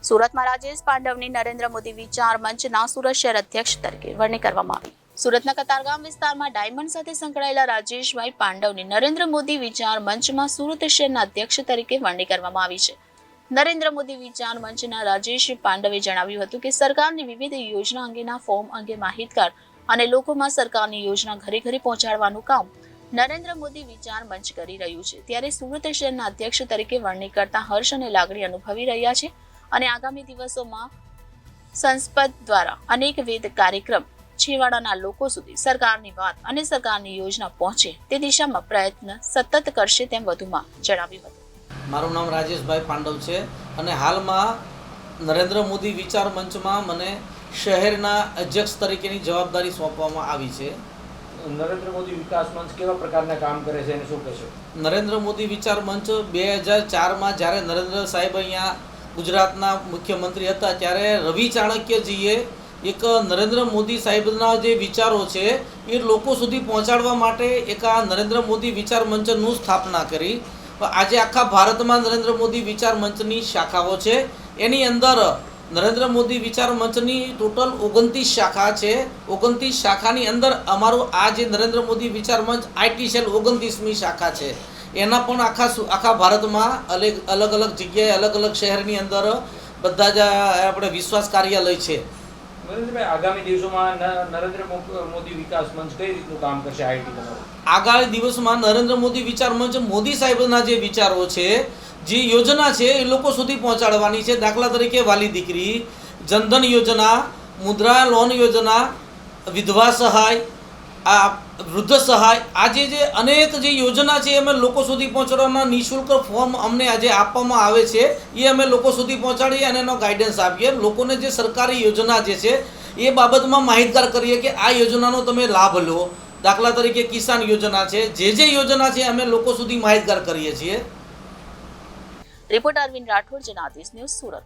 સુરતમાં રાજેશ પાંડવની નરેન્દ્ર મોદી વિચાર મંચના સુરત શહેર અધ્યક્ષ તરીકે વરણી કરવામાં આવી। સુરતના કતારગામ વિસ્તારમાં ડાયમંડ સાથે સંકળાયેલા રાજેશભાઈ પાંડવની નરેન્દ્ર મોદી વિચાર મંચમાં સુરત શહેરના અધ્યક્ષ તરીકે વરણી કરવામાં આવી છે। નરેન્દ્ર મોદી વિચાર મંચના રાજેશ પાંડવે જણાવ્યું હતું કે સરકારની વિવિધ યોજના અંગેના ફોર્મ અંગે માહિતગાર અને લોકોમાં સરકારની યોજના ઘરે ઘરે પહોંચાડવાનું કામ નરેન્દ્ર મોદી વિચાર મંચ કરી રહ્યું છે। ત્યારે સુરત શહેરના અધ્યક્ષ તરીકે વરણી કરતા હર્ષ અને લાગણી અનુભવી રહ્યા છે અને આગામી દિવસોમાં સંસદ દ્વારા અનેકવિધ કાર્યક્રમ છેવાડાના લોકો સુધી સરકારની વાત અને સરકારની યોજના પહોંચે તે દિશામાં પ્રયત્ન સતત કરશે તેમ વધુમાં જણાવ્યું હતું। મારું નામ રાજેશભાઈ પાંડવ છે અને હાલમાં નરેન્દ્ર મોદી વિચાર મંચમાં મને શહેરના અધ્યક્ષ તરીકેની જવાબદારી સોંપવામાં આવી છે। નરેન્દ્ર મોદી વિકાસ મંચ કેવા પ્રકારના કામ કરે છે અને શું કહેશો? નરેન્દ્ર મોદી વિચાર મંચ 2004માં જ્યારે નરેન્દ્ર સાહેબ અહીંયા ગુજરાતના મુખ્યમંત્રી હતા ત્યારે રવિ ચાણક્યજીએ એક નરેન્દ્ર મોદી સાહેબના જે વિચારો છે એ લોકો સુધી પહોંચાડવા માટે એક આ નરેન્દ્ર મોદી વિચાર મંચનું સ્થાપના કરી। આજે આખા ભારતમાં નરેન્દ્ર મોદી વિચાર મંચની શાખાઓ છે। એની અંદર નરેન્દ્ર મોદી વિચાર મંચની ટોટલ 29 શાખા છે। 29 શાખાની અંદર અમારું આ જે નરેન્દ્ર મોદી વિચાર મંચ આઈટી સેલ 29મી શાખા છે। એના પણ આખા ભારતમાં અલગ અલગ જગ્યાએ અલગ અલગ શહેરની અંદર બધા જ આપણે વિશ્વાસ કાર્યાલય છે। નરેન્દ્રભાઈ, આગામી દિવસોમાં નરેન્દ્ર મોદી વિકાસ મંચ કઈ રીતનું કામ કરશે આઈટી તમારું? આગામી દિવસમાં નરેન્દ્ર મોદી વિચાર મંચ મોદી સાહેબના જે વિચારો છે, જે યોજના છે એ લોકો સુધી પહોંચાડવાની છે। દાખલા તરીકે વાલી દીકરી, જનધન યોજના, મુદ્રા લોન યોજના, વિધવા સહાય, આ વૃદ્ધ સહાય, આજે જે અનેક જે યોજના છે અમે લોકો સુધી પહોંચાડવાના નિઃશુલ્ક ફોર્મ અમને આજે આપવામાં આવે છે એ અમે લોકો સુધી પહોંચાડીએ અને એનો ગાઈડન્સ આપીએ। લોકોને જે સરકારી યોજના જે છે એ બાબતમાં માહિતગાર કરીએ કે આ યોજનાનો તમે લાભ લો। દાખલા તરીકે કિસાન યોજના છે, જે યોજના છે અમે લોકો સુધી માહિતગાર કરીએ છીએ। Reporter Arvind Rathod, Janadesh news, Surat.